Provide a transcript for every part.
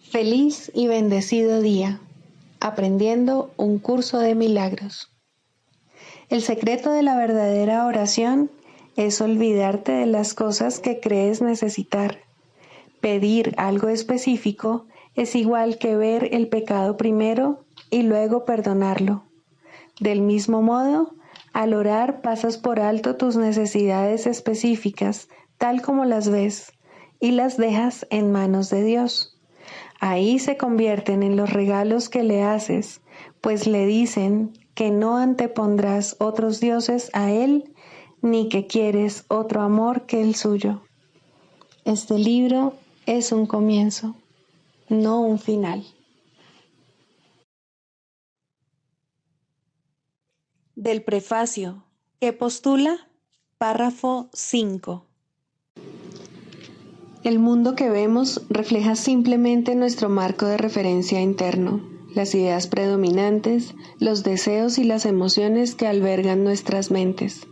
Feliz y bendecido día, aprendiendo un curso de milagros. El secreto de la verdadera oración es olvidarte de las cosas que crees necesitar. Pedir algo específico es igual que ver el pecado primero y luego perdonarlo. Del mismo modo, al orar pasas por alto tus necesidades específicas, tal como las ves, y las dejas en manos de Dios. Ahí se convierten en los regalos que le haces, pues le dicen que no antepondrás otros dioses a Él, ni que quieres otro amor que el suyo. Este libro es un comienzo, no un final. Del prefacio, que postula, párrafo 5. El mundo que vemos refleja simplemente nuestro marco de referencia interno, las ideas predominantes, los deseos y las emociones que albergan nuestras mentes.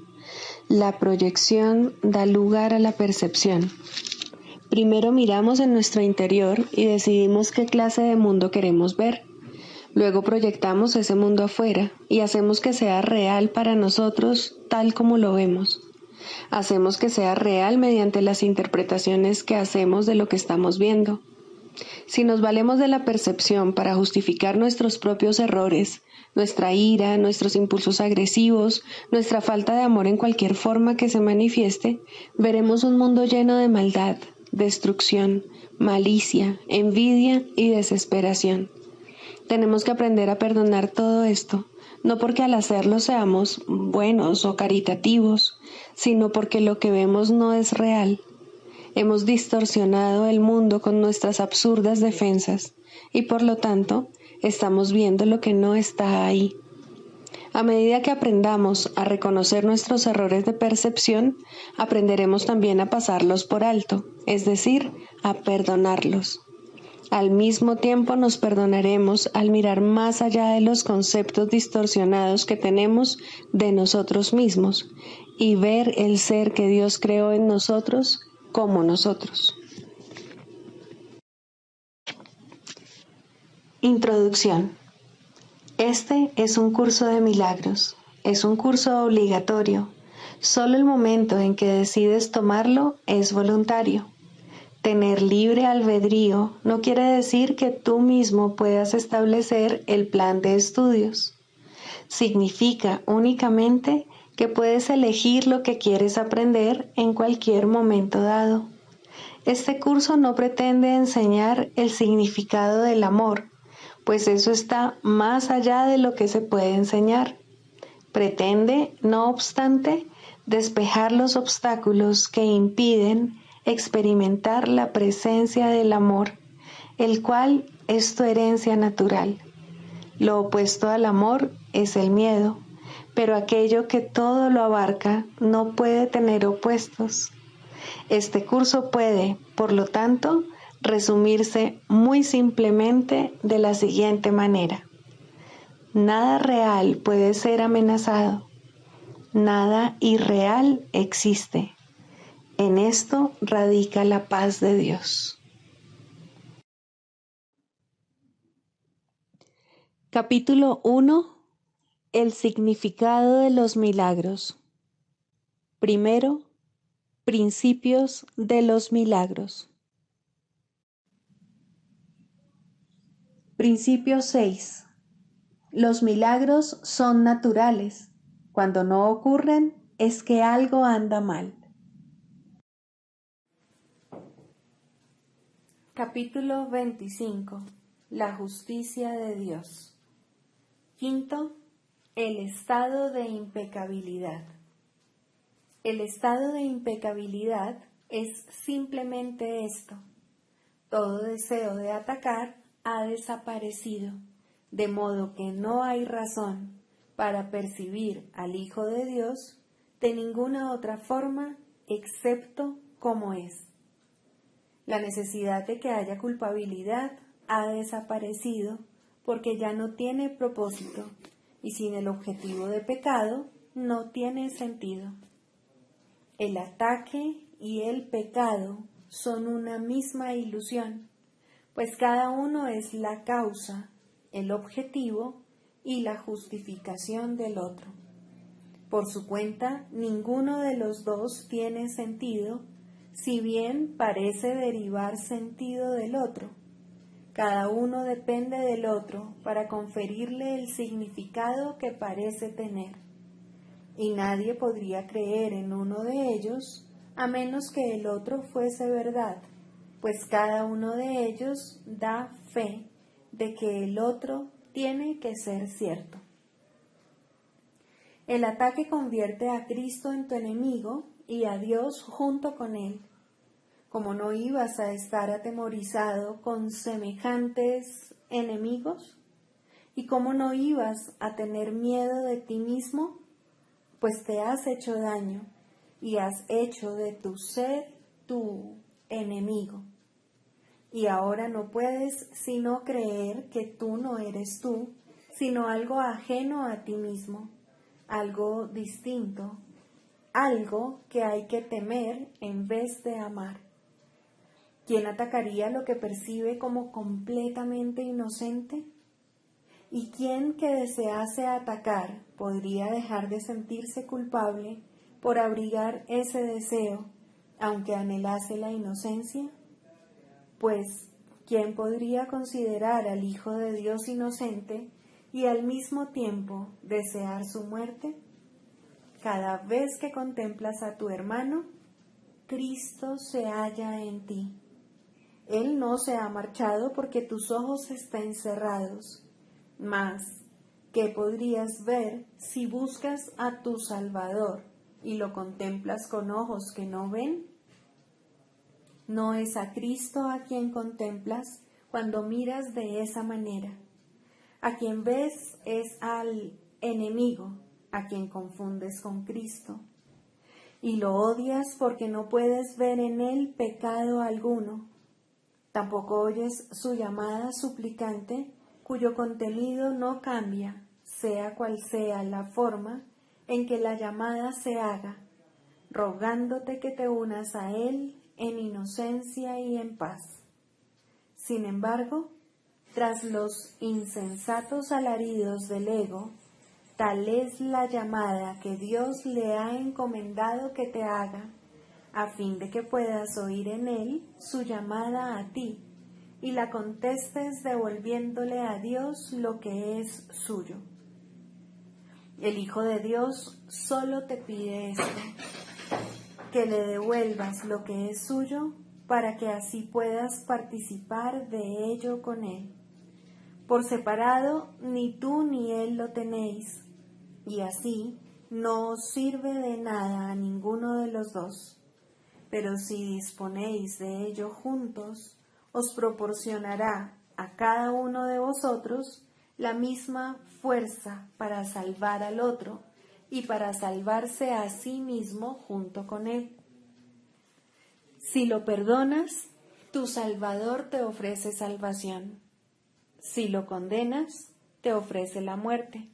La proyección da lugar a la percepción. Primero miramos en nuestro interior y decidimos qué clase de mundo queremos ver. Luego proyectamos ese mundo afuera y hacemos que sea real para nosotros tal como lo vemos. Hacemos que sea real mediante las interpretaciones que hacemos de lo que estamos viendo. Si nos valemos de la percepción para justificar nuestros propios errores, nuestra ira, nuestros impulsos agresivos, nuestra falta de amor en cualquier forma que se manifieste, veremos un mundo lleno de maldad, destrucción, malicia, envidia y desesperación. Tenemos que aprender a perdonar todo esto, no porque al hacerlo seamos buenos o caritativos, sino porque lo que vemos no es real. Hemos distorsionado el mundo con nuestras absurdas defensas y por lo tanto estamos viendo lo que no está ahí. A medida que aprendamos a reconocer nuestros errores de percepción, aprenderemos también a pasarlos por alto, es decir, a perdonarlos. Al mismo tiempo nos perdonaremos al mirar más allá de los conceptos distorsionados que tenemos de nosotros mismos y ver el ser que Dios creó en nosotros como nosotros. Introducción. Este es un curso de milagros. Es un curso obligatorio. Solo el momento en que decides tomarlo es voluntario. Tener libre albedrío no quiere decir que tú mismo puedas establecer el plan de estudios. Significa únicamente que puedes elegir lo que quieres aprender en cualquier momento dado. Este curso no pretende enseñar el significado del amor, pues eso está más allá de lo que se puede enseñar. Pretende, no obstante, despejar los obstáculos que impiden experimentar la presencia del amor, el cual es tu herencia natural. Lo opuesto al amor es el miedo, pero aquello que todo lo abarca no puede tener opuestos. Este curso puede, por lo tanto, resumirse muy simplemente de la siguiente manera. Nada real puede ser amenazado. Nada irreal existe. En esto radica la paz de Dios. Capítulo 1. El significado de los milagros. Primero, principios de los milagros. Principio 6. Los milagros son naturales. Cuando no ocurren, es que algo anda mal. Capítulo 25. La justicia de Dios. Quinto, el estado de impecabilidad. El estado de impecabilidad es simplemente esto. Todo deseo de atacar ha desaparecido, de modo que no hay razón para percibir al Hijo de Dios de ninguna otra forma excepto como es. La necesidad de que haya culpabilidad ha desaparecido porque ya no tiene propósito y sin el objetivo de pecado no tiene sentido. El ataque y el pecado son una misma ilusión, pues cada uno es la causa, el objetivo y la justificación del otro. Por su cuenta, ninguno de los dos tiene sentido, si bien parece derivar sentido del otro. Cada uno depende del otro para conferirle el significado que parece tener, y nadie podría creer en uno de ellos a menos que el otro fuese verdad, pues cada uno de ellos da fe de que el otro tiene que ser cierto. El ataque convierte a Cristo en tu enemigo y a Dios junto con él. Como no ibas a estar atemorizado con semejantes enemigos, y cómo no ibas a tener miedo de ti mismo, pues te has hecho daño y has hecho de tu ser tu enemigo. Y ahora no puedes sino creer que tú no eres tú, sino algo ajeno a ti mismo, algo distinto, algo que hay que temer en vez de amar. ¿Quién atacaría lo que percibe como completamente inocente? ¿Y quién que desease atacar podría dejar de sentirse culpable por abrigar ese deseo, aunque anhelase la inocencia? Pues, ¿quién podría considerar al Hijo de Dios inocente y al mismo tiempo desear su muerte? Cada vez que contemplas a tu hermano, Cristo se halla en ti. Él no se ha marchado porque tus ojos estén cerrados. Mas, ¿qué podrías ver si buscas a tu Salvador y lo contemplas con ojos que no ven? No es a Cristo a quien contemplas cuando miras de esa manera. A quien ves es al enemigo, a quien confundes con Cristo. Y lo odias porque no puedes ver en él pecado alguno. Tampoco oyes su llamada suplicante, cuyo contenido no cambia, sea cual sea la forma en que la llamada se haga, rogándote que te unas a él en inocencia y en paz. Sin embargo, tras los insensatos alaridos del ego, tal es la llamada que Dios le ha encomendado que te haga, a fin de que puedas oír en él su llamada a ti, y la contestes devolviéndole a Dios lo que es suyo. El Hijo de Dios solo te pide esto, que le devuelvas lo que es suyo, para que así puedas participar de ello con él. Por separado, ni tú ni él lo tenéis, y así no os sirve de nada a ninguno de los dos. Pero si disponéis de ello juntos, os proporcionará a cada uno de vosotros la misma fuerza para salvar al otro y para salvarse a sí mismo junto con él. Si lo perdonas, tu Salvador te ofrece salvación. Si lo condenas, te ofrece la muerte.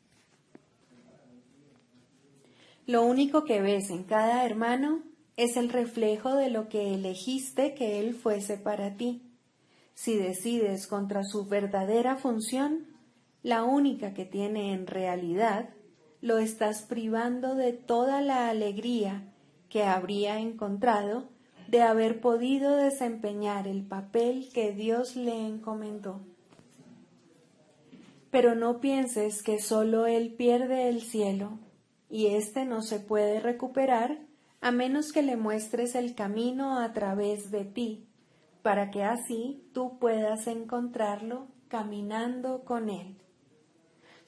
Lo único que ves en cada hermano es el reflejo de lo que elegiste que él fuese para ti. Si decides contra su verdadera función, la única que tiene en realidad, lo estás privando de toda la alegría que habría encontrado de haber podido desempeñar el papel que Dios le encomendó. Pero no pienses que solo él pierde el cielo, y éste no se puede recuperar a menos que le muestres el camino a través de ti, para que así tú puedas encontrarlo caminando con él.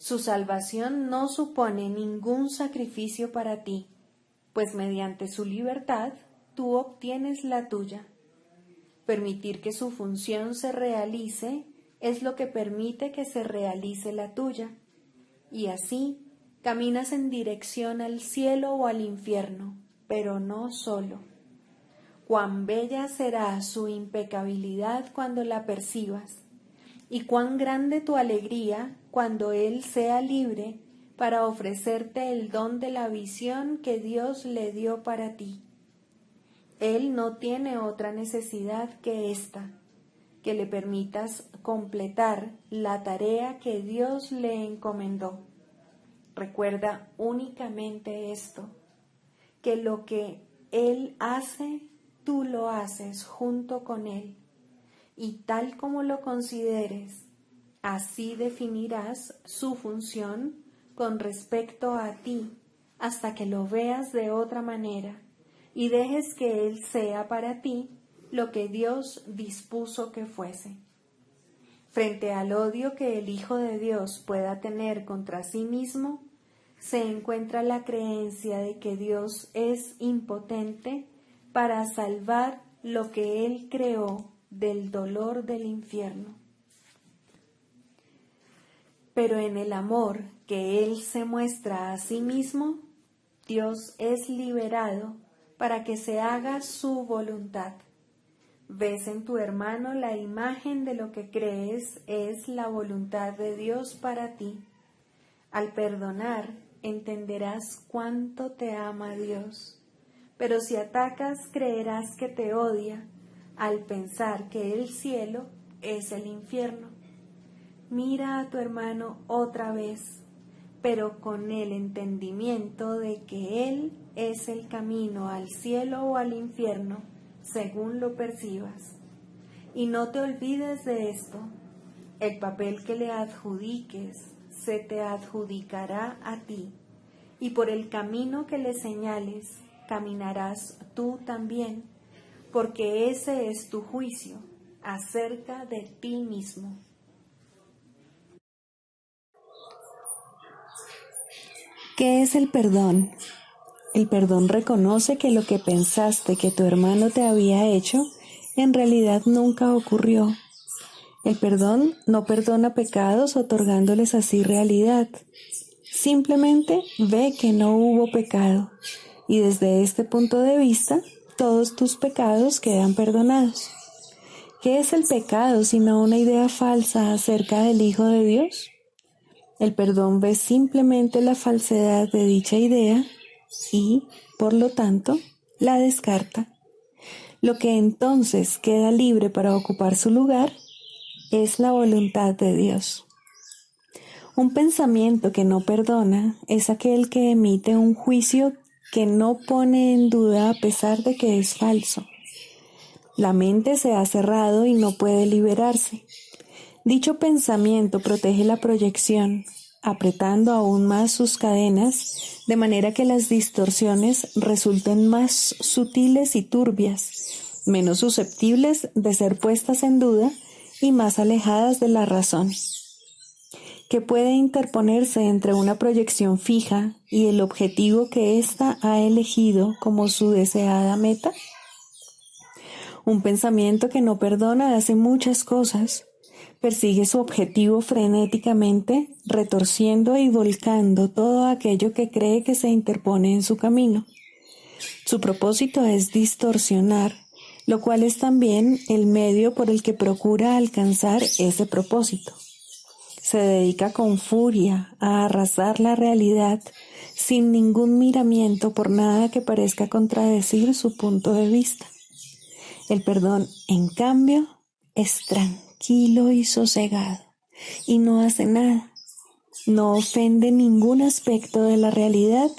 Su salvación no supone ningún sacrificio para ti, pues mediante su libertad tú obtienes la tuya. Permitir que su función se realice es lo que permite que se realice la tuya, y así caminas en dirección al cielo o al infierno, pero no solo. Cuán bella será su impecabilidad cuando la percibas, y cuán grande tu alegría cuando Él sea libre para ofrecerte el don de la visión que Dios le dio para ti. Él no tiene otra necesidad que esta, que le permitas completar la tarea que Dios le encomendó. Recuerda únicamente esto, que lo que Él hace, tú lo haces junto con Él, y tal como lo consideres, así definirás su función con respecto a ti, hasta que lo veas de otra manera y dejes que Él sea para ti lo que Dios dispuso que fuese. Frente al odio que el Hijo de Dios pueda tener contra sí mismo, se encuentra la creencia de que Dios es impotente para salvar lo que Él creó del dolor del infierno. Pero en el amor que Él se muestra a sí mismo, Dios es liberado para que se haga su voluntad. Ves en tu hermano la imagen de lo que crees es la voluntad de Dios para ti. Al perdonar, entenderás cuánto te ama Dios. Pero si atacas, creerás que te odia, al pensar que el cielo es el infierno. Mira a tu hermano otra vez, pero con el entendimiento de que Él es el camino al cielo o al infierno, según lo percibas. Y no te olvides de esto: el papel que le adjudiques se te adjudicará a ti, y por el camino que le señales caminarás tú también, porque ese es tu juicio acerca de ti mismo. ¿Qué es el perdón? El perdón reconoce que lo que pensaste que tu hermano te había hecho, en realidad nunca ocurrió. El perdón no perdona pecados otorgándoles así realidad. Simplemente ve que no hubo pecado, y desde este punto de vista, todos tus pecados quedan perdonados. ¿Qué es el pecado sino una idea falsa acerca del Hijo de Dios? El perdón ve simplemente la falsedad de dicha idea y, por lo tanto, la descarta. Lo que entonces queda libre para ocupar su lugar es la voluntad de Dios. Un pensamiento que no perdona es aquel que emite un juicio que no pone en duda a pesar de que es falso. La mente se ha cerrado y no puede liberarse. Dicho pensamiento protege la proyección, apretando aún más sus cadenas, de manera que las distorsiones resulten más sutiles y turbias, menos susceptibles de ser puestas en duda y más alejadas de la razón. ¿Qué puede interponerse entre una proyección fija y el objetivo que ésta ha elegido como su deseada meta? Un pensamiento que no perdona hace muchas cosas. Persigue su objetivo frenéticamente, retorciendo y volcando todo aquello que cree que se interpone en su camino. Su propósito es distorsionar, lo cual es también el medio por el que procura alcanzar ese propósito. Se dedica con furia a arrasar la realidad, sin ningún miramiento por nada que parezca contradecir su punto de vista. El perdón, en cambio, es tranquilo y sosegado, y no hace nada. No ofende ningún aspecto de la realidad,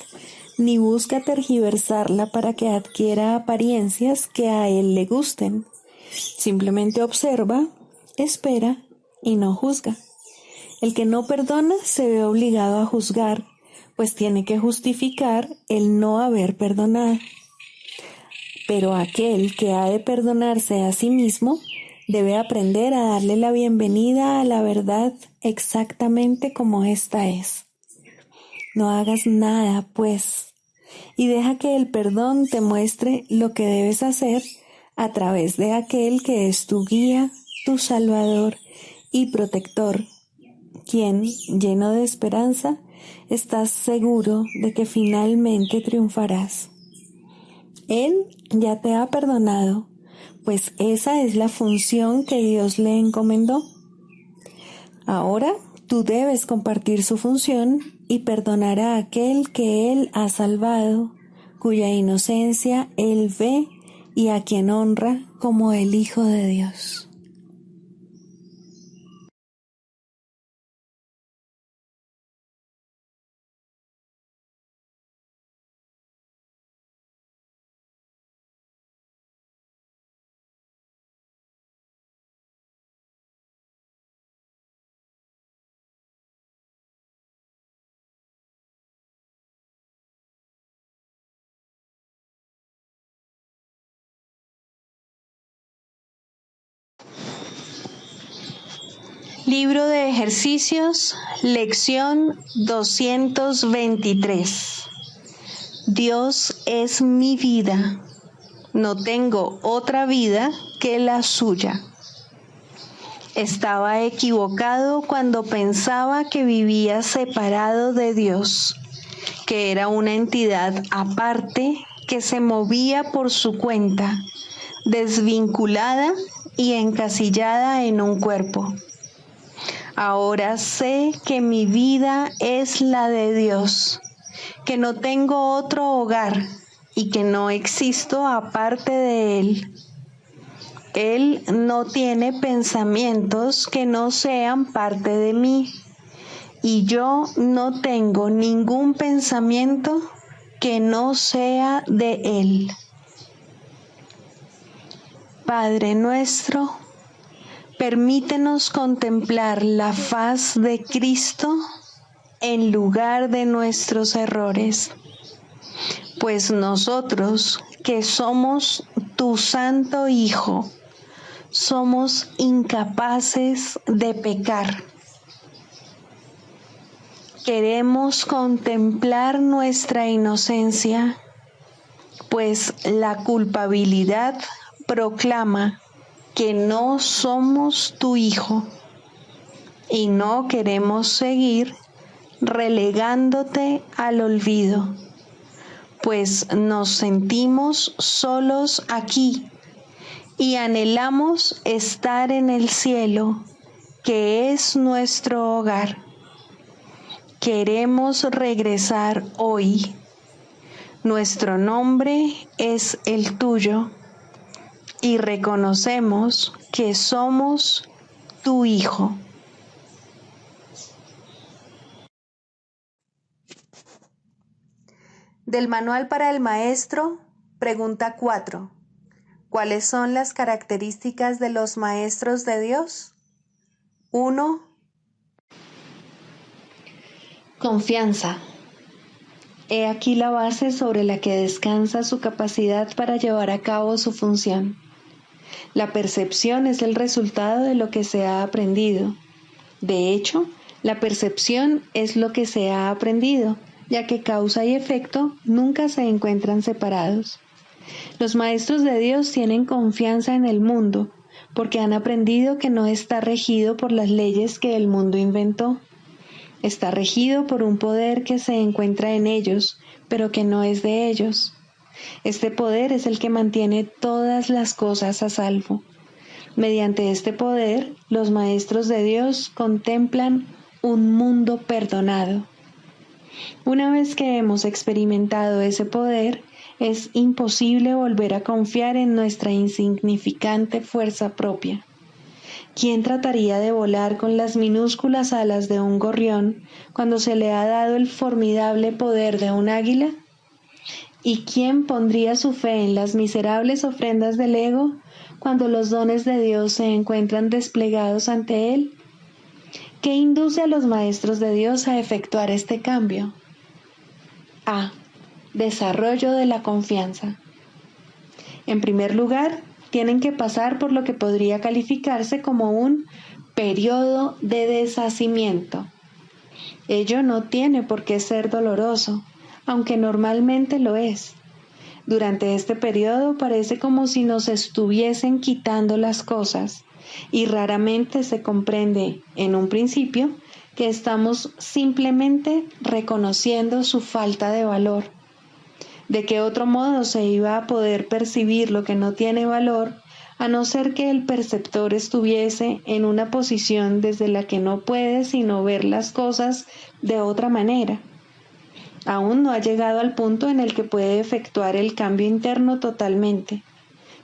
ni busca tergiversarla para que adquiera apariencias que a él le gusten. Simplemente observa, espera y no juzga. El que no perdona se ve obligado a juzgar, pues tiene que justificar el no haber perdonado. Pero aquel que ha de perdonarse a sí mismo debe aprender a darle la bienvenida a la verdad exactamente como ésta es. No hagas nada, pues, y deja que el perdón te muestre lo que debes hacer a través de aquel que es tu guía, tu salvador y protector, quien, lleno de esperanza, estás seguro de que finalmente triunfarás. Él ya te ha perdonado, pues esa es la función que Dios le encomendó. Ahora tú debes compartir su función y perdonar a aquel que Él ha salvado, cuya inocencia Él ve y a quien honra como el Hijo de Dios. Libro de ejercicios, lección 223. Dios es mi vida. No tengo otra vida que la suya. Estaba equivocado cuando pensaba que vivía separado de Dios, que era una entidad aparte que se movía por su cuenta, desvinculada y encasillada en un cuerpo. Ahora sé que mi vida es la de Dios, que no tengo otro hogar y que no existo aparte de Él. Él no tiene pensamientos que no sean parte de mí, y yo no tengo ningún pensamiento que no sea de Él. Padre nuestro, permítenos contemplar la faz de Cristo en lugar de nuestros errores, pues nosotros, que somos tu Santo Hijo, somos incapaces de pecar. Queremos contemplar nuestra inocencia, pues la culpabilidad proclama que no somos tu Hijo y no queremos seguir relegándote al olvido, pues nos sentimos solos aquí y anhelamos estar en el cielo, que es nuestro hogar. Queremos regresar hoy. Nuestro nombre es el tuyo y reconocemos que somos tu Hijo. Del Manual para el Maestro, pregunta 4. ¿Cuáles son las características de los maestros de Dios? 1. Confianza. He aquí la base sobre la que descansa su capacidad para llevar a cabo su función. La percepción es el resultado de lo que se ha aprendido. De hecho, la percepción es lo que se ha aprendido, ya que causa y efecto nunca se encuentran separados. Los maestros de Dios tienen confianza en el mundo, porque han aprendido que no está regido por las leyes que el mundo inventó. Está regido por un poder que se encuentra en ellos, pero que no es de ellos. Este poder es el que mantiene todas las cosas a salvo. Mediante este poder, los maestros de Dios contemplan un mundo perdonado. Una vez que hemos experimentado ese poder, es imposible volver a confiar en nuestra insignificante fuerza propia. ¿Quién trataría de volar con las minúsculas alas de un gorrión cuando se le ha dado el formidable poder de un águila? ¿Y quién pondría su fe en las miserables ofrendas del ego cuando los dones de Dios se encuentran desplegados ante él? ¿Qué induce a los maestros de Dios a efectuar este cambio? A. Desarrollo de la confianza. En primer lugar, tienen que pasar por lo que podría calificarse como un periodo de deshacimiento. Ello no tiene por qué ser doloroso, aunque normalmente lo es. Durante este periodo parece como si nos estuviesen quitando las cosas, y raramente se comprende, en un principio, que estamos simplemente reconociendo su falta de valor. ¿De qué otro modo se iba a poder percibir lo que no tiene valor, a no ser que el perceptor estuviese en una posición desde la que no puede sino ver las cosas de otra manera? Aún no ha llegado al punto en el que puede efectuar el cambio interno totalmente.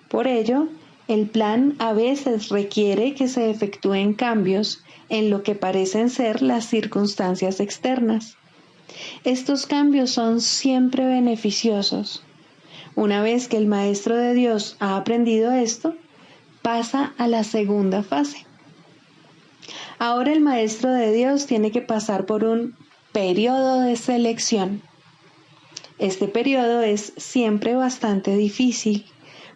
Por ello, el plan a veces requiere que se efectúen cambios en lo que parecen ser las circunstancias externas. Estos cambios son siempre beneficiosos. Una vez que el maestro de Dios ha aprendido esto, pasa a la segunda fase. Ahora el maestro de Dios tiene que pasar por un periodo de selección. Este periodo es siempre bastante difícil,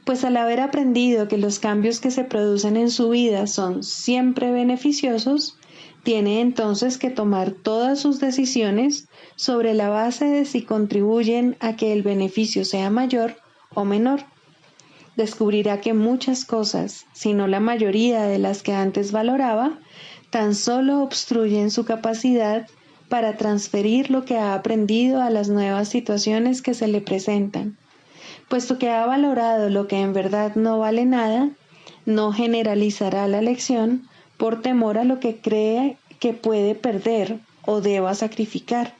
pues al haber aprendido que los cambios que se producen en su vida son siempre beneficiosos, tiene entonces que tomar todas sus decisiones sobre la base de si contribuyen a que el beneficio sea mayor o menor. Descubrirá que muchas cosas, si no la mayoría de las que antes valoraba, tan solo obstruyen su capacidad para transferir lo que ha aprendido a las nuevas situaciones que se le presentan. Puesto que ha valorado lo que en verdad no vale nada, no generalizará la lección por temor a lo que cree que puede perder o deba sacrificar.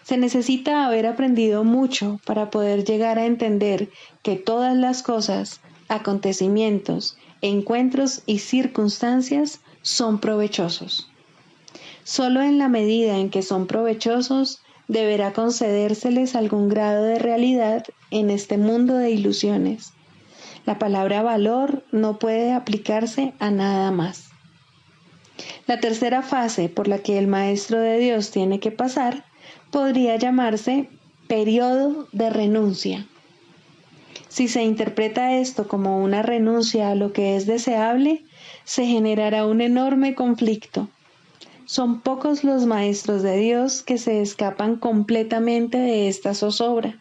Se necesita haber aprendido mucho para poder llegar a entender que todas las cosas, acontecimientos, encuentros y circunstancias son provechosos. Solo en la medida en que son provechosos, deberá concedérseles algún grado de realidad en este mundo de ilusiones. La palabra valor no puede aplicarse a nada más. La tercera fase por la que el Maestro de Dios tiene que pasar podría llamarse periodo de renuncia. Si se interpreta esto como una renuncia a lo que es deseable, se generará un enorme conflicto. Son pocos los maestros de Dios que se escapan completamente de esta zozobra.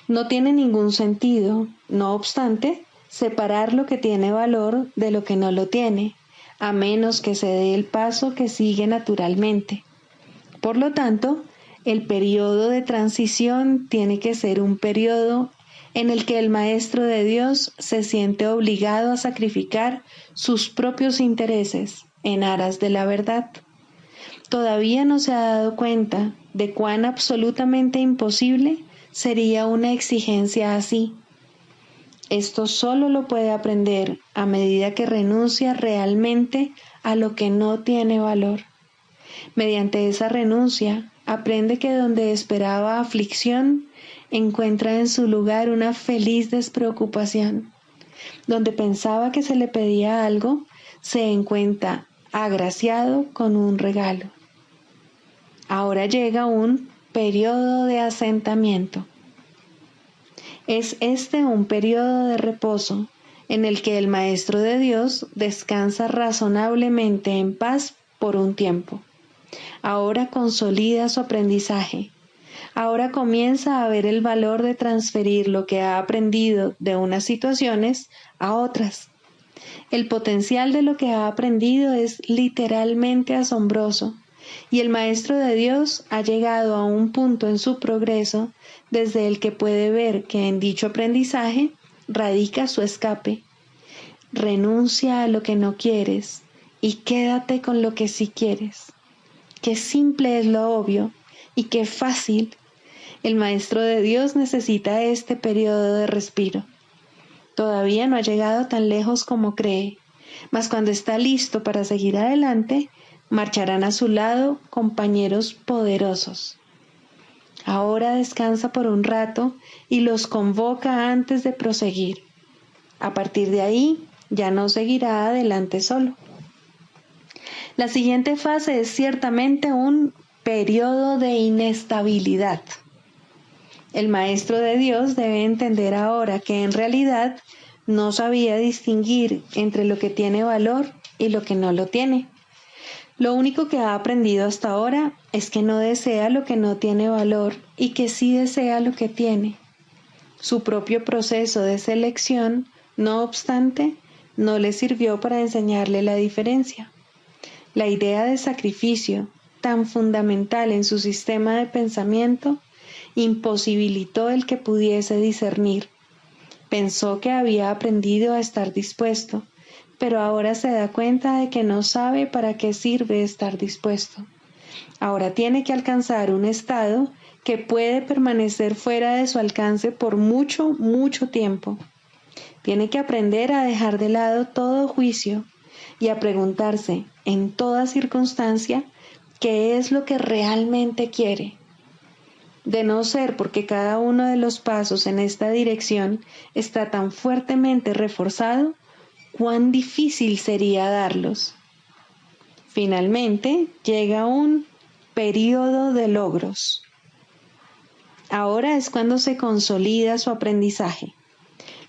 No tiene ningún sentido, no obstante, separar lo que tiene valor de lo que no lo tiene, a menos que se dé el paso que sigue naturalmente. Por lo tanto, el periodo de transición tiene que ser un periodo en el que el Maestro de Dios se siente obligado a sacrificar sus propios intereses en aras de la verdad. Todavía no se ha dado cuenta de cuán absolutamente imposible sería una exigencia así. Esto solo lo puede aprender a medida que renuncia realmente a lo que no tiene valor. Mediante esa renuncia, aprende que donde esperaba aflicción, encuentra en su lugar una feliz despreocupación. Donde pensaba que se le pedía algo, se encuentra agraciado con un regalo. Ahora llega un periodo de asentamiento. Es este un periodo de reposo en el que el Maestro de Dios descansa razonablemente en paz por un tiempo. Ahora consolida su aprendizaje. Ahora comienza a ver el valor de transferir lo que ha aprendido de unas situaciones a otras. El potencial de lo que ha aprendido es literalmente asombroso, y el Maestro de Dios ha llegado a un punto en su progreso desde el que puede ver que en dicho aprendizaje radica su escape. Renuncia a lo que no quieres y quédate con lo que sí quieres. Qué simple es lo obvio y qué fácil. El Maestro de Dios necesita este periodo de respiro. Todavía no ha llegado tan lejos como cree, mas cuando está listo para seguir adelante, marcharán a su lado compañeros poderosos. Ahora descansa por un rato y los convoca antes de proseguir. A partir de ahí, ya no seguirá adelante solo. La siguiente fase es ciertamente un periodo de inestabilidad. El Maestro de Dios debe entender ahora que en realidad no sabía distinguir entre lo que tiene valor y lo que no lo tiene. Lo único que ha aprendido hasta ahora es que no desea lo que no tiene valor y que sí desea lo que tiene. Su propio proceso de selección, no obstante, no le sirvió para enseñarle la diferencia. La idea de sacrificio, tan fundamental en su sistema de pensamiento, imposibilitó el que pudiese discernir. Pensó que había aprendido a estar dispuesto, pero ahora se da cuenta de que no sabe para qué sirve estar dispuesto. Ahora tiene que alcanzar un estado que puede permanecer fuera de su alcance por mucho, mucho tiempo. Tiene que aprender a dejar de lado todo juicio y a preguntarse en toda circunstancia qué es lo que realmente quiere. De no ser porque cada uno de los pasos en esta dirección está tan fuertemente reforzado, cuán difícil sería darlos. Finalmente, llega un periodo de logros. Ahora es cuando se consolida su aprendizaje.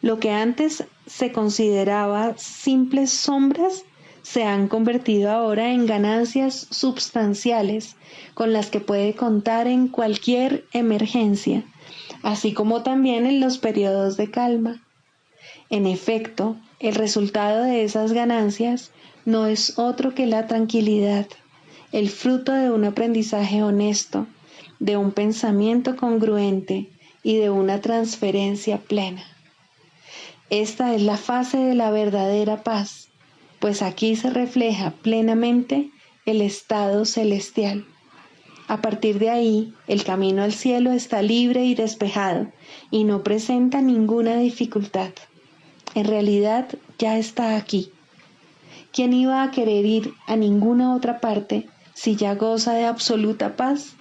Lo que antes se consideraba simples sombras se han convertido ahora en ganancias substanciales con las que puede contar en cualquier emergencia, así como también en los periodos de calma. En efecto, el resultado de esas ganancias no es otro que la tranquilidad, el fruto de un aprendizaje honesto, de un pensamiento congruente y de una transferencia plena. Esta es la fase de la verdadera paz, pues aquí se refleja plenamente el estado celestial. A partir de ahí, el camino al cielo está libre y despejado y no presenta ninguna dificultad. En realidad ya está aquí. ¿Quién iba a querer ir a ninguna otra parte si ya goza de absoluta paz?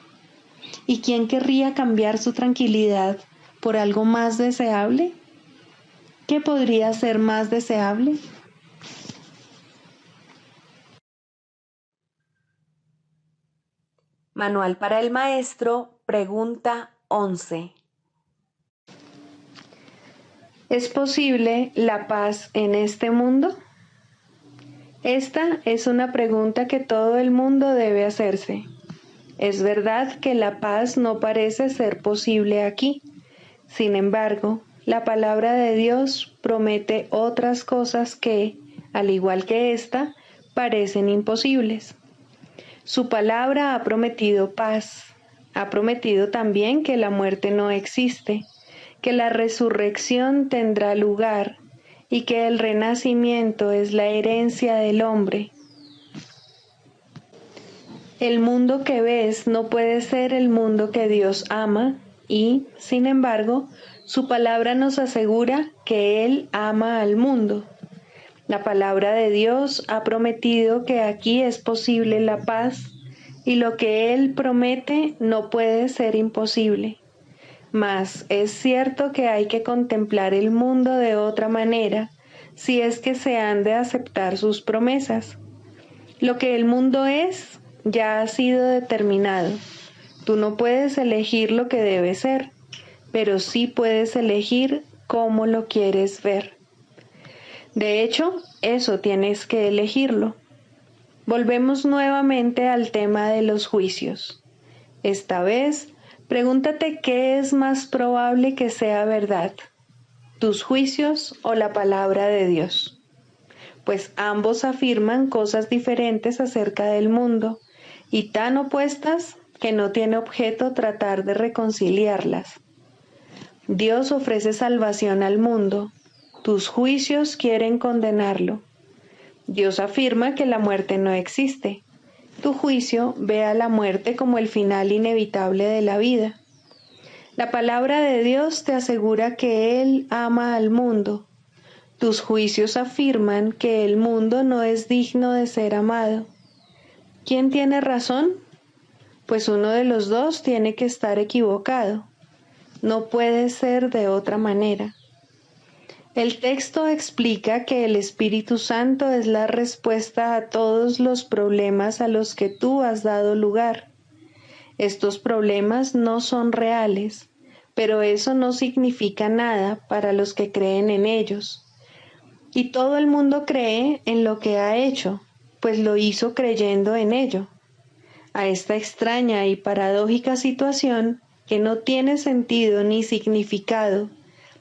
¿Y quién querría cambiar su tranquilidad por algo más deseable? ¿Qué podría ser más deseable? Manual para el maestro, pregunta 11. ¿Es posible la paz en este mundo? Esta es una pregunta que todo el mundo debe hacerse. Es verdad que la paz no parece ser posible aquí. Sin embargo, la palabra de Dios promete otras cosas que, al igual que esta, parecen imposibles. Su palabra ha prometido paz, ha prometido también que la muerte no existe, que la resurrección tendrá lugar y que el renacimiento es la herencia del hombre. El mundo que ves no puede ser el mundo que Dios ama y, sin embargo, su palabra nos asegura que Él ama al mundo. La palabra de Dios ha prometido que aquí es posible la paz y lo que Él promete no puede ser imposible. Mas es cierto que hay que contemplar el mundo de otra manera si es que se han de aceptar sus promesas. Lo que el mundo es ya ha sido determinado. Tú no puedes elegir lo que debe ser, pero sí puedes elegir cómo lo quieres ver. De hecho, eso tienes que elegirlo. Volvemos nuevamente al tema de los juicios. Esta vez, pregúntate qué es más probable que sea verdad, tus juicios o la palabra de Dios. Pues ambos afirman cosas diferentes acerca del mundo y tan opuestas que no tiene objeto tratar de reconciliarlas. Dios ofrece salvación al mundo. Tus juicios quieren condenarlo. Dios afirma que la muerte no existe. Tu juicio ve a la muerte como el final inevitable de la vida. La palabra de Dios te asegura que Él ama al mundo. Tus juicios afirman que el mundo no es digno de ser amado. ¿Quién tiene razón? Pues uno de los dos tiene que estar equivocado. No puede ser de otra manera. El texto explica que el Espíritu Santo es la respuesta a todos los problemas a los que tú has dado lugar. Estos problemas no son reales, pero eso no significa nada para los que creen en ellos. Y todo el mundo cree en lo que ha hecho, pues lo hizo creyendo en ello. A esta extraña y paradójica situación, que no tiene sentido ni significado,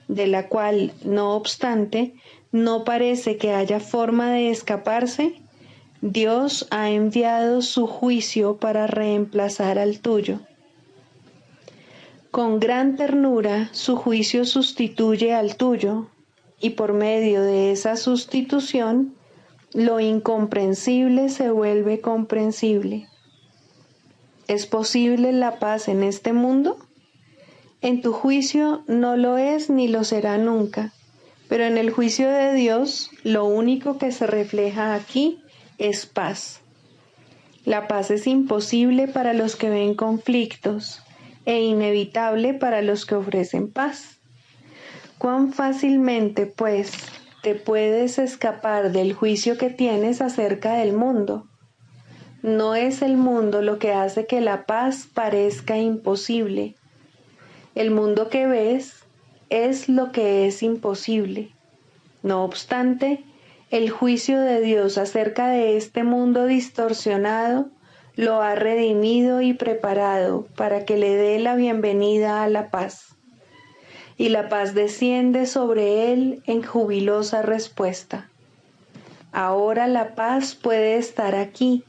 de la cual, no obstante, no parece que haya forma de escaparse, Dios ha enviado su juicio para reemplazar al tuyo. Con gran ternura, su juicio sustituye al tuyo, y por medio de esa sustitución, lo incomprensible se vuelve comprensible. ¿Es posible la paz en este mundo? En tu juicio no lo es ni lo será nunca, pero en el juicio de Dios lo único que se refleja aquí es paz. La paz es imposible para los que ven conflictos e inevitable para los que ofrecen paz. ¿Cuán fácilmente, pues, te puedes escapar del juicio que tienes acerca del mundo? No es el mundo lo que hace que la paz parezca imposible. El mundo que ves es lo que es imposible. No obstante, el juicio de Dios acerca de este mundo distorsionado lo ha redimido y preparado para que le dé la bienvenida a la paz. Y la paz desciende sobre él en jubilosa respuesta. Ahora la paz puede estar aquí,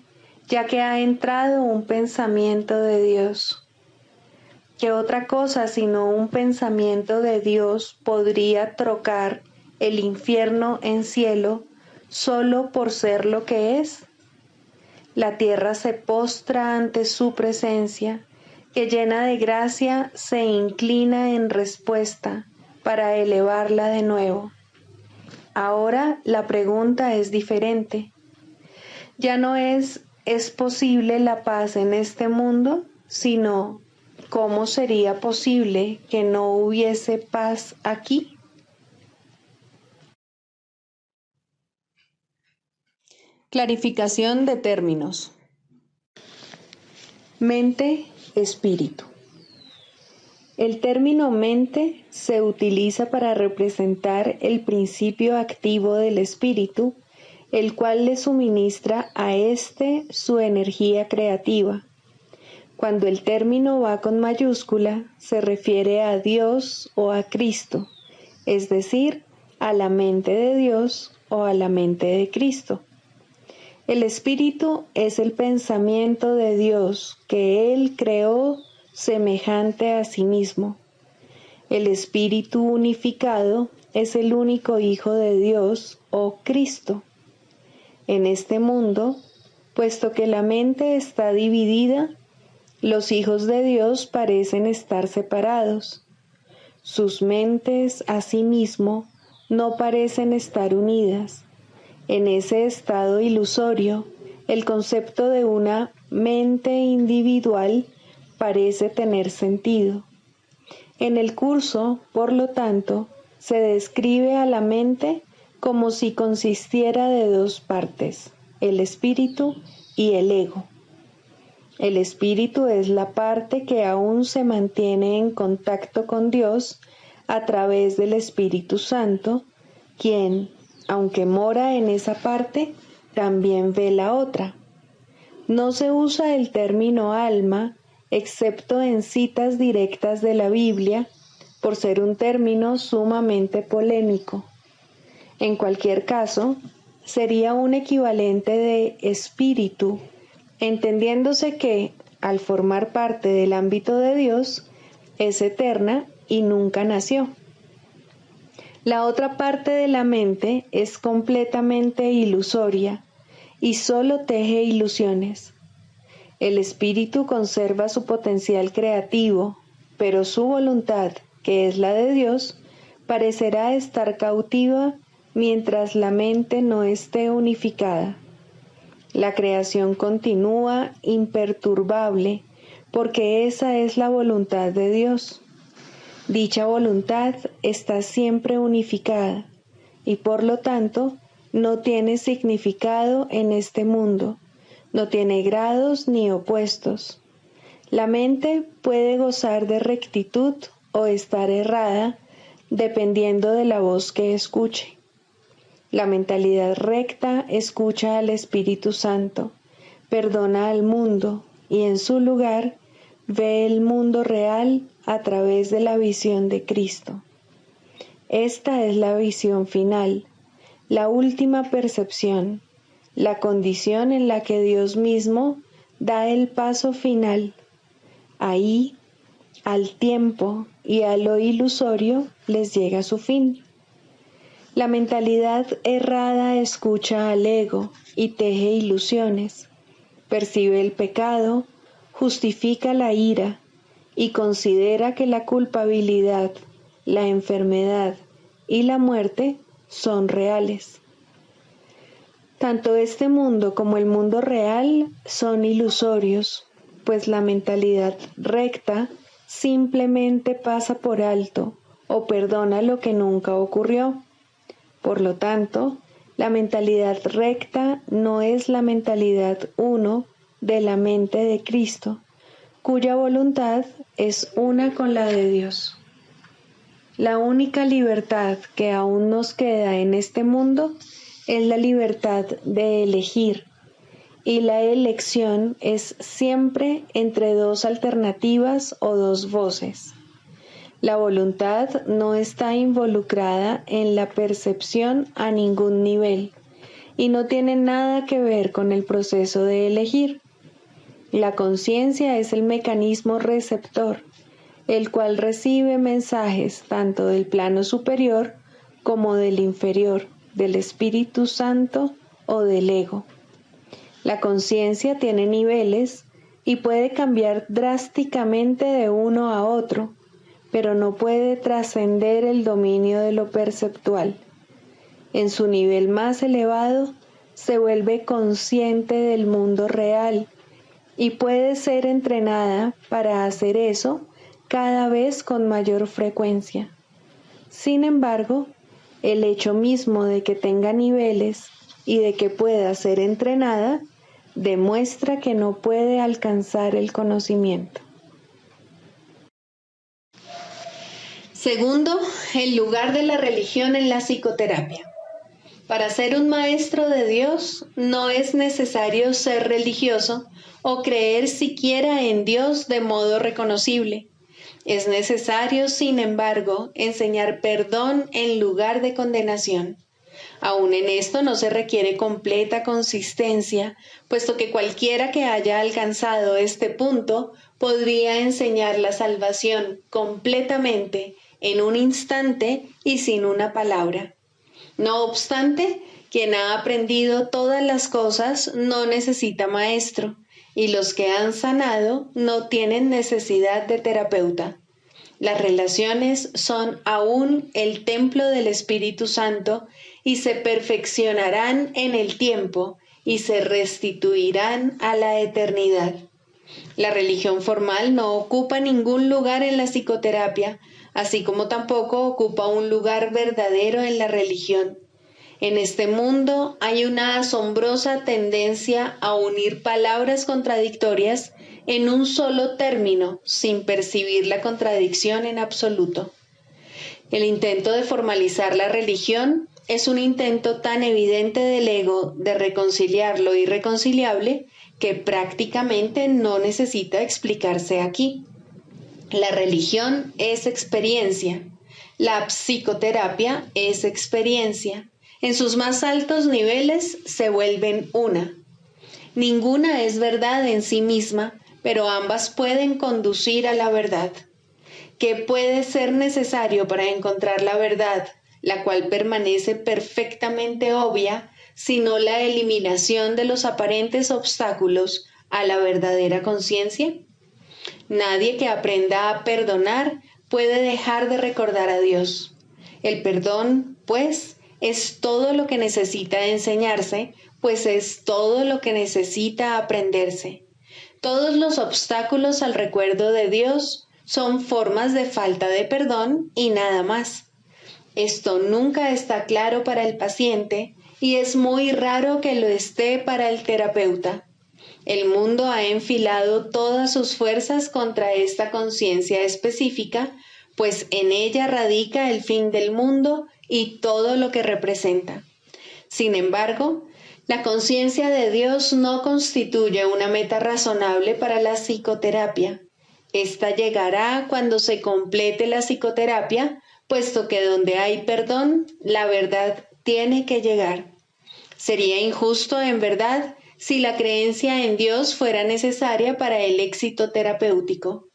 ya que ha entrado un pensamiento de Dios. ¿Qué otra cosa sino un pensamiento de Dios podría trocar el infierno en cielo solo por ser lo que es? La tierra se postra ante su presencia, que llena de gracia se inclina en respuesta para elevarla de nuevo. Ahora la pregunta es diferente. Ya no ¿es posible la paz en este mundo? Sino, ¿cómo sería posible que no hubiese paz aquí? Clarificación de términos. Mente, espíritu. El término mente se utiliza para representar el principio activo del espíritu, el cual le suministra a éste su energía creativa. Cuando el término va con mayúscula, se refiere a Dios o a Cristo, es decir, a la mente de Dios o a la mente de Cristo. El espíritu es el pensamiento de Dios que Él creó semejante a sí mismo. El espíritu unificado es el único Hijo de Dios o Cristo. En este mundo, puesto que la mente está dividida, los hijos de Dios parecen estar separados. Sus mentes, asimismo, no parecen estar unidas. En ese estado ilusorio, el concepto de una mente individual parece tener sentido. En el curso, por lo tanto, se describe a la mente como si consistiera de dos partes, el espíritu y el ego. El espíritu es la parte que aún se mantiene en contacto con Dios a través del Espíritu Santo, quien, aunque mora en esa parte, también ve la otra. No se usa el término alma, excepto en citas directas de la Biblia, por ser un término sumamente polémico. En cualquier caso, sería un equivalente de espíritu, entendiéndose que, al formar parte del ámbito de Dios, es eterna y nunca nació. La otra parte de la mente es completamente ilusoria y solo teje ilusiones. El espíritu conserva su potencial creativo, pero su voluntad, que es la de Dios, parecerá estar cautiva mientras la mente no esté unificada. La creación continúa imperturbable porque esa es la voluntad de Dios. Dicha voluntad está siempre unificada y por lo tanto no tiene significado en este mundo, no tiene grados ni opuestos. La mente puede gozar de rectitud o estar errada dependiendo de la voz que escuche. La mentalidad recta escucha al Espíritu Santo, perdona al mundo y en su lugar ve el mundo real a través de la visión de Cristo. Esta es la visión final, la última percepción, la condición en la que Dios mismo da el paso final. Ahí, al tiempo y a lo ilusorio les llega su fin. La mentalidad errada escucha al ego y teje ilusiones, percibe el pecado, justifica la ira y considera que la culpabilidad, la enfermedad y la muerte son reales. Tanto este mundo como el mundo real son ilusorios, pues la mentalidad recta simplemente pasa por alto o perdona lo que nunca ocurrió. Por lo tanto, la mentalidad recta no es la mentalidad uno de la mente de Cristo, cuya voluntad es una con la de Dios. La única libertad que aún nos queda en este mundo es la libertad de elegir, y la elección es siempre entre dos alternativas o dos voces. La voluntad no está involucrada en la percepción a ningún nivel y no tiene nada que ver con el proceso de elegir. La conciencia es el mecanismo receptor, el cual recibe mensajes tanto del plano superior como del inferior, del Espíritu Santo o del ego. La conciencia tiene niveles y puede cambiar drásticamente de uno a otro, pero no puede trascender el dominio de lo perceptual. En su nivel más elevado, se vuelve consciente del mundo real y puede ser entrenada para hacer eso cada vez con mayor frecuencia. Sin embargo, el hecho mismo de que tenga niveles y de que pueda ser entrenada demuestra que no puede alcanzar el conocimiento. Segundo, el lugar de la religión en la psicoterapia. Para ser un maestro de Dios no es necesario ser religioso o creer siquiera en Dios de modo reconocible. Es necesario, sin embargo, enseñar perdón en lugar de condenación. Aún en esto no se requiere completa consistencia, puesto que cualquiera que haya alcanzado este punto podría enseñar la salvación completamente en un instante y sin una palabra. No obstante, quien ha aprendido todas las cosas no necesita maestro, y los que han sanado no tienen necesidad de terapeuta. Las relaciones son aún el templo del Espíritu Santo y se perfeccionarán en el tiempo y se restituirán a la eternidad. La religión formal no ocupa ningún lugar en la psicoterapia, así como tampoco ocupa un lugar verdadero en la religión. En este mundo hay una asombrosa tendencia a unir palabras contradictorias en un solo término, sin percibir la contradicción en absoluto. El intento de formalizar la religión es un intento tan evidente del ego de reconciliar lo irreconciliable que prácticamente no necesita explicarse aquí. La religión es experiencia. La psicoterapia es experiencia. En sus más altos niveles se vuelven una. Ninguna es verdad en sí misma, pero ambas pueden conducir a la verdad. ¿Qué puede ser necesario para encontrar la verdad, la cual permanece perfectamente obvia, sino la eliminación de los aparentes obstáculos a la verdadera conciencia? Nadie que aprenda a perdonar puede dejar de recordar a Dios. El perdón, pues, es todo lo que necesita enseñarse, pues es todo lo que necesita aprenderse. Todos los obstáculos al recuerdo de Dios son formas de falta de perdón y nada más. Esto nunca está claro para el paciente y es muy raro que lo esté para el terapeuta. El mundo ha enfilado todas sus fuerzas contra esta conciencia específica, pues en ella radica el fin del mundo y todo lo que representa. Sin embargo, la conciencia de Dios no constituye una meta razonable para la psicoterapia. Esta llegará cuando se complete la psicoterapia, puesto que donde hay perdón, la verdad tiene que llegar. Sería injusto, en verdad, si la creencia en Dios fuera necesaria para el éxito terapéutico.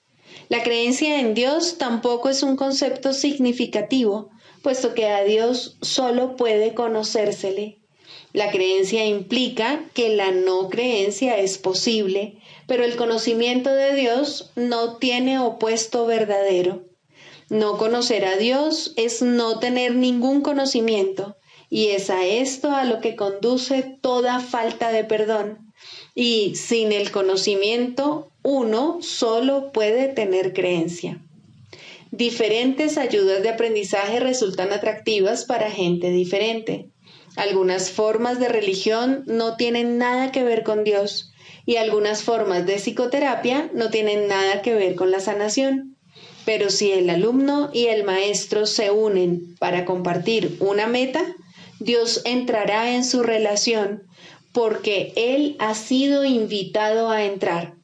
La creencia en Dios tampoco es un concepto significativo, puesto que a Dios solo puede conocérsele. La creencia implica que la no creencia es posible, pero el conocimiento de Dios no tiene opuesto verdadero. No conocer a Dios es no tener ningún conocimiento, y es a esto a lo que conduce toda falta de perdón. Y sin el conocimiento, uno solo puede tener creencia. Diferentes ayudas de aprendizaje resultan atractivas para gente diferente. Algunas formas de religión no tienen nada que ver con Dios y algunas formas de psicoterapia no tienen nada que ver con la sanación. Pero si el alumno y el maestro se unen para compartir una meta, Dios entrará en su relación porque Él ha sido invitado a entrar.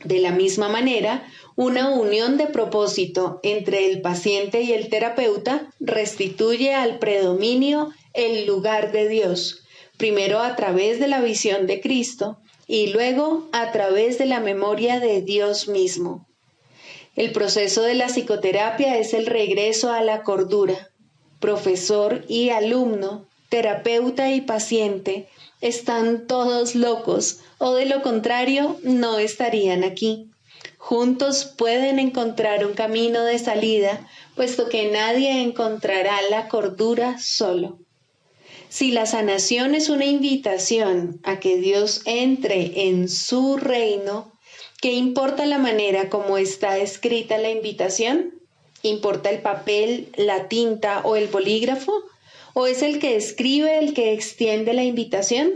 De la misma manera, una unión de propósito entre el paciente y el terapeuta restituye al predominio el lugar de Dios, primero a través de la visión de Cristo y luego a través de la memoria de Dios mismo. El proceso de la psicoterapia es el regreso a la cordura. Profesor y alumno, terapeuta y paciente, están todos locos o de lo contrario no estarían aquí. Juntos pueden encontrar un camino de salida, puesto que nadie encontrará la cordura solo. Si la sanación es una invitación a que Dios entre en su reino, ¿qué importa la manera como está escrita la invitación? ¿Importa el papel, la tinta o el bolígrafo? ¿O es el que escribe el que extiende la invitación?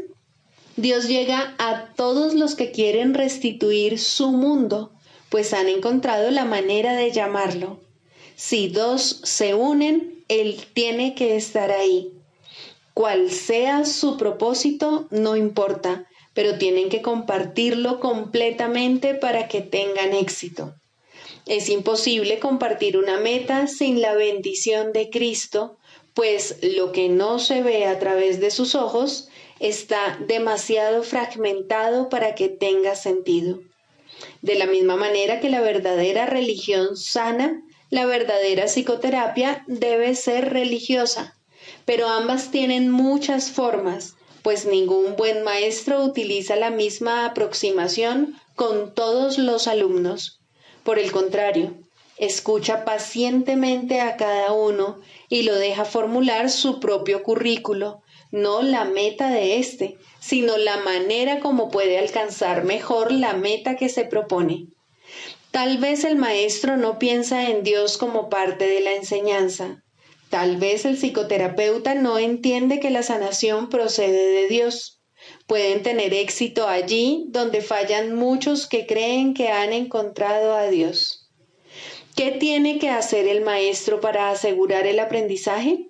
Dios llega a todos los que quieren restituir su mundo, pues han encontrado la manera de llamarlo. Si dos se unen, Él tiene que estar ahí. Cual sea su propósito, no importa, pero tienen que compartirlo completamente para que tengan éxito. Es imposible compartir una meta sin la bendición de Cristo, pues lo que no se ve a través de sus ojos está demasiado fragmentado para que tenga sentido. De la misma manera que la verdadera religión sana, la verdadera psicoterapia debe ser religiosa, pero ambas tienen muchas formas, pues ningún buen maestro utiliza la misma aproximación con todos los alumnos. Por el contrario, escucha pacientemente a cada uno y lo deja formular su propio currículo, no la meta de éste, sino la manera como puede alcanzar mejor la meta que se propone. Tal vez el maestro no piensa en Dios como parte de la enseñanza. Tal vez el psicoterapeuta no entiende que la sanación procede de Dios. Pueden tener éxito allí donde fallan muchos que creen que han encontrado a Dios. ¿Qué tiene que hacer el maestro para asegurar el aprendizaje?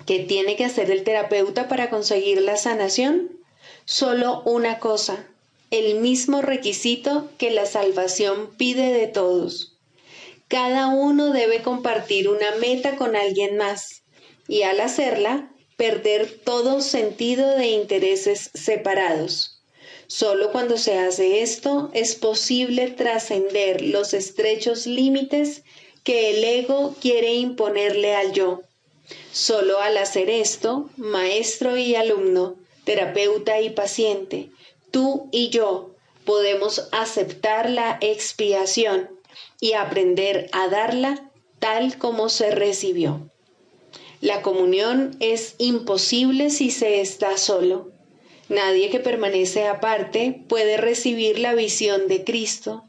¿Qué tiene que hacer el terapeuta para conseguir la sanación? Solo una cosa, el mismo requisito que la salvación pide de todos. Cada uno debe compartir una meta con alguien más y al hacerla, perder todo sentido de intereses separados. Solo cuando se hace esto es posible trascender los estrechos límites que el ego quiere imponerle al yo. Solo al hacer esto, maestro y alumno, terapeuta y paciente, tú y yo podemos aceptar la expiación y aprender a darla tal como se recibió. La comunión es imposible si se está solo. Nadie que permanece aparte puede recibir la visión de Cristo.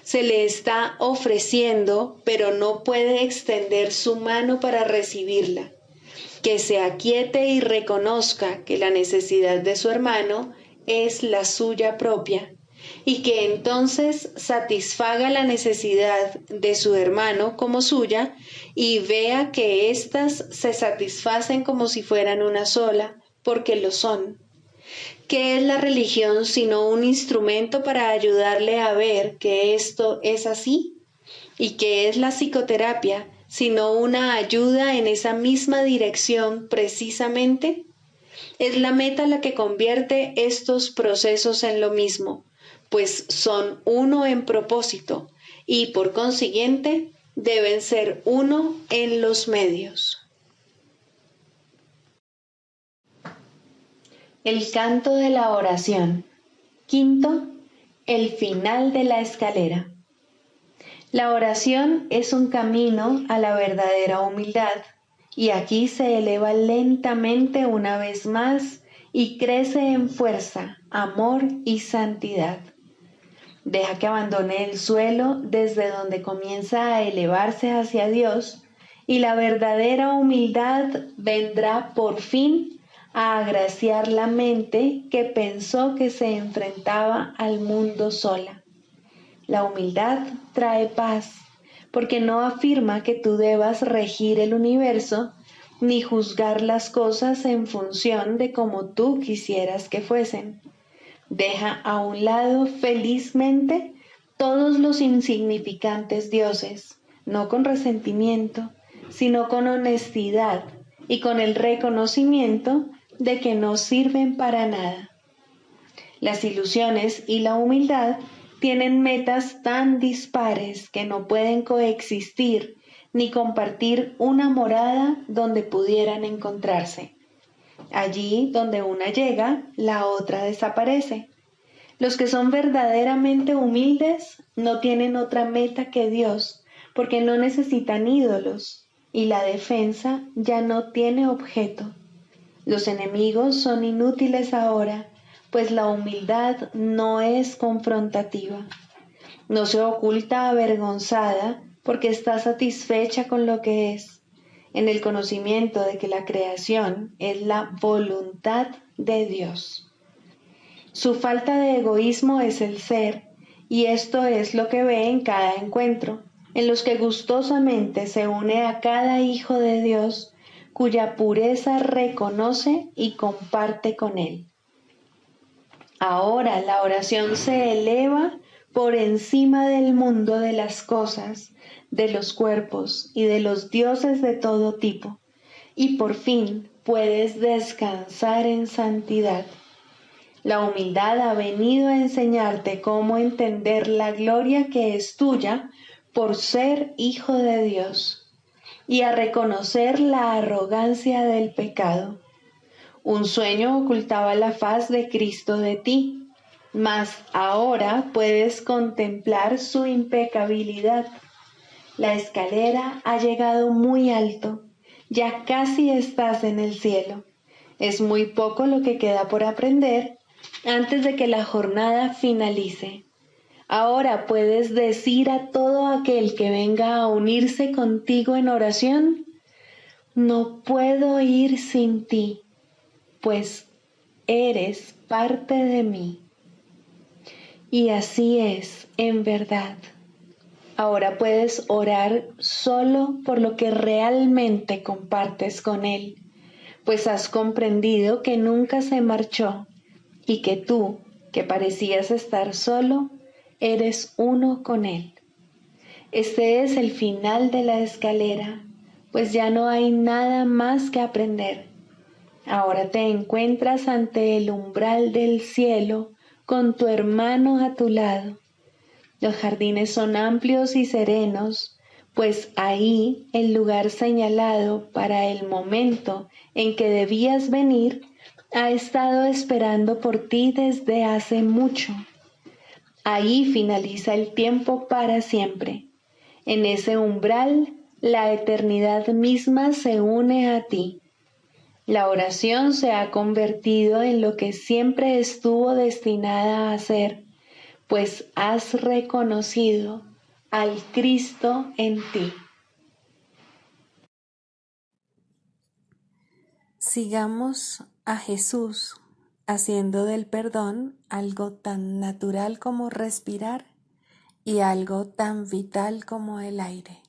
Se le está ofreciendo, pero no puede extender su mano para recibirla. Que se aquiete y reconozca que la necesidad de su hermano es la suya propia, y que entonces satisfaga la necesidad de su hermano como suya y vea que éstas se satisfacen como si fueran una sola, porque lo son. ¿Qué es la religión sino un instrumento para ayudarle a ver que esto es así? ¿Y qué es la psicoterapia sino una ayuda en esa misma dirección precisamente? Es la meta la que convierte estos procesos en lo mismo, pues son uno en propósito y por consiguiente deben ser uno en los medios. El canto de la oración. Quinto, el final de la escalera. La oración es un camino a la verdadera humildad, y aquí se eleva lentamente una vez más y crece en fuerza, amor y santidad. Deja que abandone el suelo desde donde comienza a elevarse hacia Dios, y la verdadera humildad vendrá por fin a agraciar la mente que pensó que se enfrentaba al mundo sola. La humildad trae paz, porque no afirma que tú debas regir el universo ni juzgar las cosas en función de cómo tú quisieras que fuesen. Deja a un lado felizmente todos los insignificantes dioses, no con resentimiento, sino con honestidad y con el reconocimiento de que no sirven para nada. Las ilusiones y la humildad tienen metas tan dispares que no pueden coexistir ni compartir una morada donde pudieran encontrarse. Allí donde una llega, la otra desaparece. Los que son verdaderamente humildes no tienen otra meta que Dios, porque no necesitan ídolos, y la defensa ya no tiene objeto. Los enemigos son inútiles ahora, pues la humildad no es confrontativa. No se oculta avergonzada porque está satisfecha con lo que es, en el conocimiento de que la creación es la voluntad de Dios. Su falta de egoísmo es el ser, y esto es lo que ve en cada encuentro, en los que gustosamente se une a cada hijo de Dios, cuya pureza reconoce y comparte con él. Ahora la oración se eleva por encima del mundo de las cosas, de los cuerpos y de los dioses de todo tipo, y por fin puedes descansar en santidad. La humildad ha venido a enseñarte cómo entender la gloria que es tuya por ser hijo de Dios y a reconocer la arrogancia del pecado. Un sueño ocultaba la faz de Cristo de ti, mas ahora puedes contemplar su impecabilidad. La escalera ha llegado muy alto, ya casi estás en el cielo. Es muy poco lo que queda por aprender antes de que la jornada finalice. Ahora puedes decir a todo aquel que venga a unirse contigo en oración: no puedo ir sin ti, pues eres parte de mí. Y así es, en verdad. Ahora puedes orar solo por lo que realmente compartes con Él, pues has comprendido que nunca se marchó y que tú, que parecías estar solo, eres uno con Él. Este es el final de la escalera, pues ya no hay nada más que aprender. Ahora te encuentras ante el umbral del cielo con tu hermano a tu lado. Los jardines son amplios y serenos, pues ahí el lugar señalado para el momento en que debías venir ha estado esperando por ti desde hace mucho. Ahí finaliza el tiempo para siempre. En ese umbral, la eternidad misma se une a ti. La oración se ha convertido en lo que siempre estuvo destinada a ser, pues has reconocido al Cristo en ti. Sigamos a Jesús haciendo del perdón algo tan natural como respirar y algo tan vital como el aire.